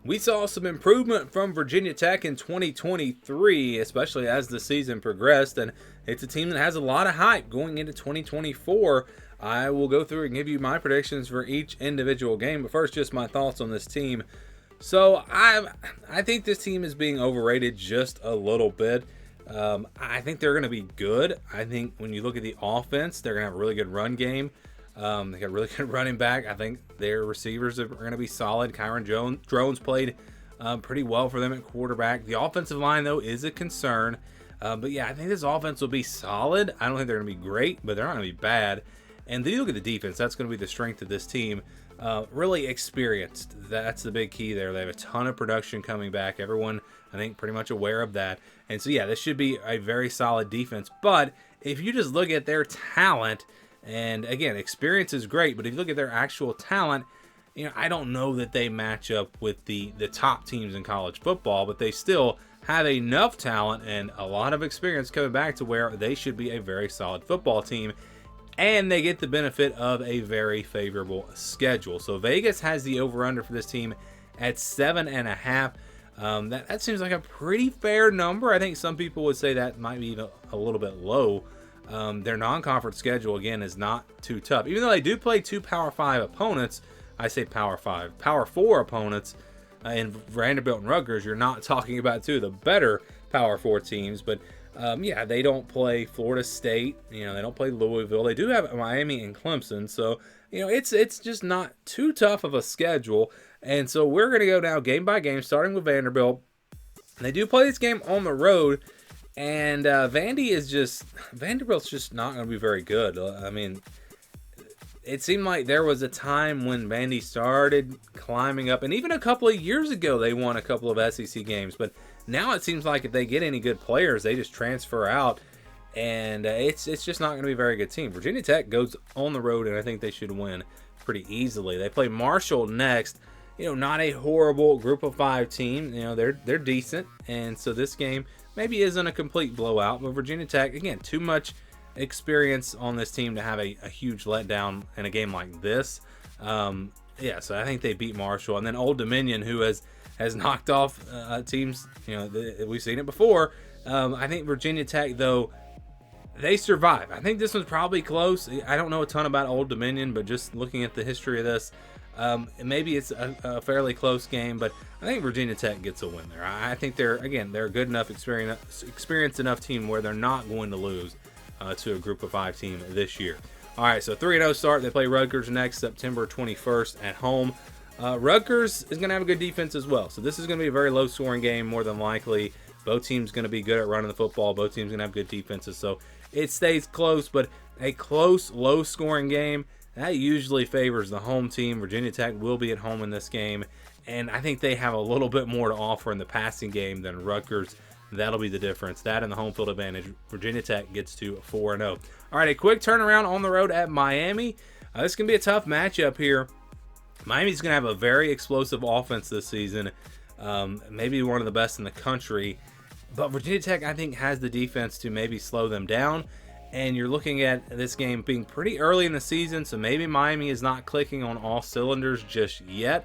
We saw some improvement from Virginia Tech in 2023, especially as the season progressed, and it's a team that has a lot of hype going into 2024. I will go through and give you my predictions for each individual game, but first, just my thoughts on this team. So I think this team is being overrated just a little bit. I think they're going to be good. I think when you look at the offense, they're going to have a really good run game. They got really good running back. I think their receivers are going to be solid. Kyron Drones played pretty well for them at quarterback. The offensive line, though, is a concern. But yeah, I think this offense will be solid. I don't think they're going to be great, but they're not going to be bad. And then you look at the defense. That's going to be the strength of this team. Really experienced. That's the big key there. They have a ton of production coming back. Everyone, I think, pretty much aware of that. And so, yeah, this should be a very solid defense. But if you just look at their talent, and again, experience is great, but if you look at their actual talent, I don't know that they match up with the top teams in college football, but they still have enough talent and a lot of experience coming back to where they should be a very solid football team. And they get the benefit of a very favorable schedule. So Vegas has the over-under for this team at 7.5. That seems like a pretty fair number. I think some people would say that might be a little bit low. Their non-conference schedule, again, is not too tough. Even though they do play two Power 5 opponents, I say Power 5, Power 4 opponents in Vanderbilt and Rutgers, you're not talking about two of the better Power 4 teams. But, yeah, they don't play Florida State. They don't play Louisville. They do have Miami and Clemson. So, it's just not too tough of a schedule. And so we're going to go now game by game, starting with Vanderbilt. They do play this game on the road. And Vanderbilt's just not going to be very good. I mean, it seemed like there was a time when Vandy started climbing up, and even a couple of years ago they won a couple of SEC games. But now it seems like if they get any good players, they just transfer out, and it's just not going to be a very good team. Virginia Tech goes on the road, and I think they should win pretty easily. They play Marshall next. Not a horrible Group of 5 team. They're decent, and so this game maybe isn't a complete blowout, but Virginia Tech, again, too much experience on this team to have a huge letdown in a game like this. Yeah, so I think they beat Marshall. And then Old Dominion, who has knocked off teams, we've seen it before. I think Virginia Tech, though, they survive. I think this one's probably close. I don't know a ton about Old Dominion, but just looking at the history of this, maybe it's a fairly close game, but I think Virginia Tech gets a win there. I think they're a good enough experienced enough team where they're not going to lose to a Group of 5 team this year. All right, so 3-0 start. They play Rutgers next, September 21st at home. Rutgers is going to have a good defense as well, so this is going to be a very low-scoring game more than likely. Both teams going to be good at running the football. Both teams going to have good defenses, so it stays close, but a close, low-scoring game, that usually favors the home team. Virginia Tech will be at home in this game, and I think they have a little bit more to offer in the passing game than Rutgers. That'll be the difference. That and the home field advantage. Virginia Tech gets to 4-0. All right, a quick turnaround on the road at Miami. This can be a tough matchup here. Miami's going to have a very explosive offense this season, maybe one of the best in the country. But Virginia Tech, I think, has the defense to maybe slow them down. And you're looking at this game being pretty early in the season, so maybe Miami is not clicking on all cylinders just yet.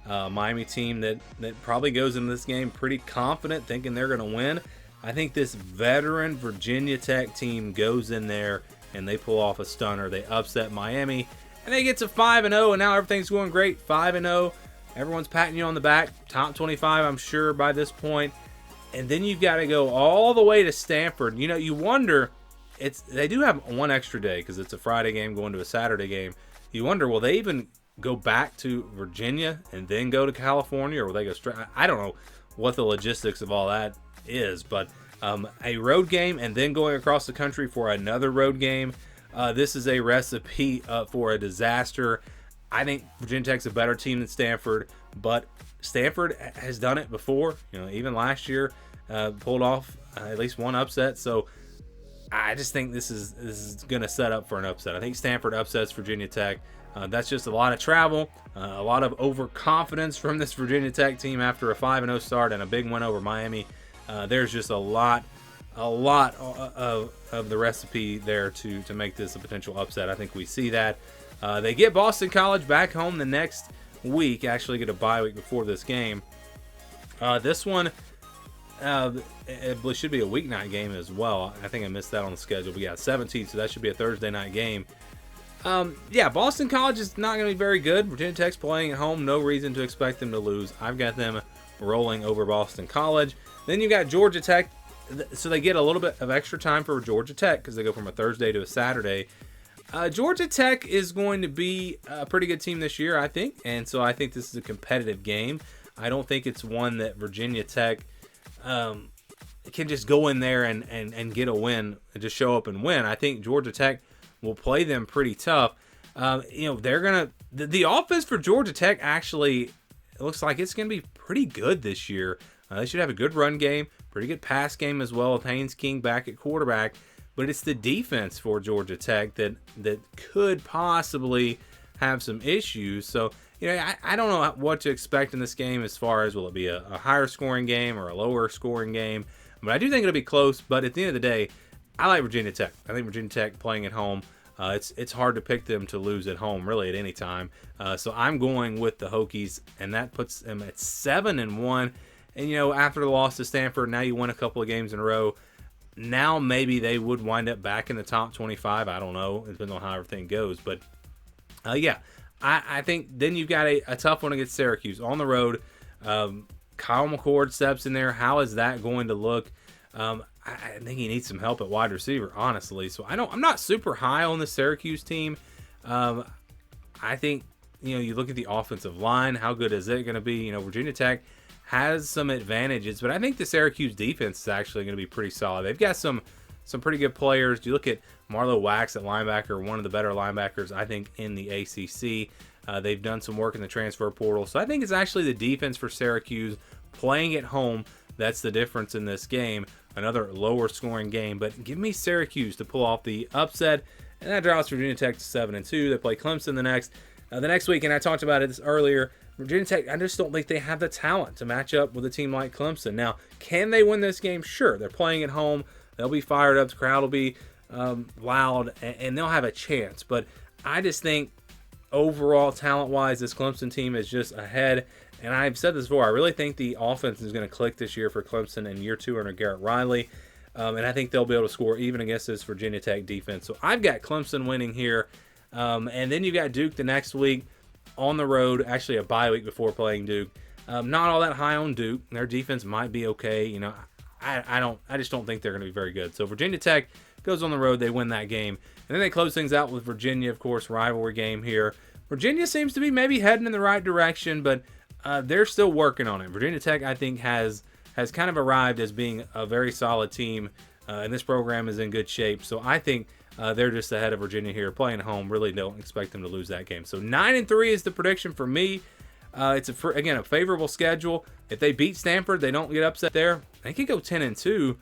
Miami team that probably goes into this game pretty confident, thinking they're going to win. I think this veteran Virginia Tech team goes in there and they pull off a stunner. They upset Miami, and they get to 5-0, and now everything's going great. 5-0, everyone's patting you on the back. Top 25, I'm sure, by this point. And then you've got to go all the way to Stanford. You wonder... They do have one extra day because it's a Friday game going to a Saturday game. You wonder, will they even go back to Virginia and then go to California, or will they go straight? I don't know what the logistics of all that is, but a road game and then going across the country for another road game, this is a recipe for a disaster. I think Virginia Tech's a better team than Stanford, but Stanford has done it before. Even last year, pulled off at least one upset. So I just think this is going to set up for an upset. I think Stanford upsets Virginia Tech. That's just a lot of travel, a lot of overconfidence from this Virginia Tech team after a 5-0 start and a big win over Miami. There's just a lot of the recipe there to make this a potential upset. I think we see that. They get Boston College back home the next week, actually get a bye week before this game. This one, it should be a weeknight game as well. I think I missed that on the schedule. But yeah, 17th, so that should be a Thursday night game. Yeah, Boston College is not going to be very good. Virginia Tech's playing at home. No reason to expect them to lose. I've got them rolling over Boston College. Then you got Georgia Tech. So they get a little bit of extra time for Georgia Tech because they go from a Thursday to a Saturday. Georgia Tech is going to be a pretty good team this year, I think. And so I think this is a competitive game. I don't think it's one that Virginia Tech can just go in there and get a win and just show up and win. I think Georgia Tech will play them pretty tough. They're going to... The offense for Georgia Tech actually, it looks like it's going to be pretty good this year. They should have a good run game, pretty good pass game as well with Haynes King back at quarterback. But it's the defense for Georgia Tech that could possibly have some issues. So, I don't know what to expect in this game as far as will it be a higher scoring game or a lower scoring game. But I do think it'll be close. But at the end of the day, I like Virginia Tech. I think Virginia Tech playing at home, it's hard to pick them to lose at home really at any time. So I'm going with the Hokies, and that puts them at 7-1. And, after the loss to Stanford, now you win a couple of games in a row. Now maybe they would wind up back in the top 25. I don't know. It depends on how everything goes. But, yeah, I think then you've got a tough one against Syracuse on the road. Kyle McCord steps in there. How is that going to look? I think he needs some help at wide receiver, honestly. So I'm not super high on the Syracuse team. I think, you look at the offensive line. How good is it going to be? Virginia Tech has some advantages, but I think the Syracuse defense is actually going to be pretty solid. They've got some pretty good players. You look at Marlo Wax at linebacker, one of the better linebackers, I think, in the ACC. They've done some work in the transfer portal. So I think it's actually the defense for Syracuse playing at home that's the difference in this game. Another lower scoring game, but give me Syracuse to pull off the upset, and that drops Virginia Tech to 7-2. They play Clemson the next week, and I talked about it earlier. Virginia Tech, I just don't think they have the talent to match up with a team like Clemson. Now, can they win this game? Sure. They're playing at home. They'll be fired up. The crowd will be loud, and they'll have a chance. But I just think overall, talent-wise, this Clemson team is just ahead. And I've said this before. I really think the offense is going to click this year for Clemson in year 2 under Garrett Riley. And I think they'll be able to score even against this Virginia Tech defense. So I've got Clemson winning here. And then you've got Duke the next week on the road, actually a bye week before playing Duke. Not all that high on Duke. Their defense might be okay. I just don't think they're going to be very good. So Virginia Tech goes on the road. They win that game. And then they close things out with Virginia, of course, rivalry game here. Virginia seems to be maybe heading in the right direction, but they're still working on it. Virginia Tech, I think, has kind of arrived as being a very solid team, and this program is in good shape. So I think they're just ahead of Virginia here, playing at home. Really don't expect them to lose that game. So 9-3 is the prediction for me. It's a favorable schedule. If they beat Stanford, they don't get upset there. They could go 10-2.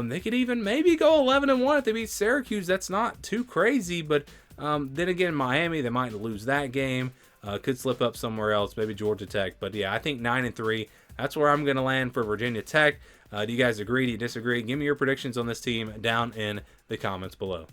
They could even maybe go 11-1 if they beat Syracuse. That's not too crazy, but then again, Miami, they might lose that game. Could slip up somewhere else, maybe Georgia Tech. But yeah, I think 9-3. That's where I'm going to land for Virginia Tech. Do you guys agree? Do you disagree? Give me your predictions on this team down in the comments below.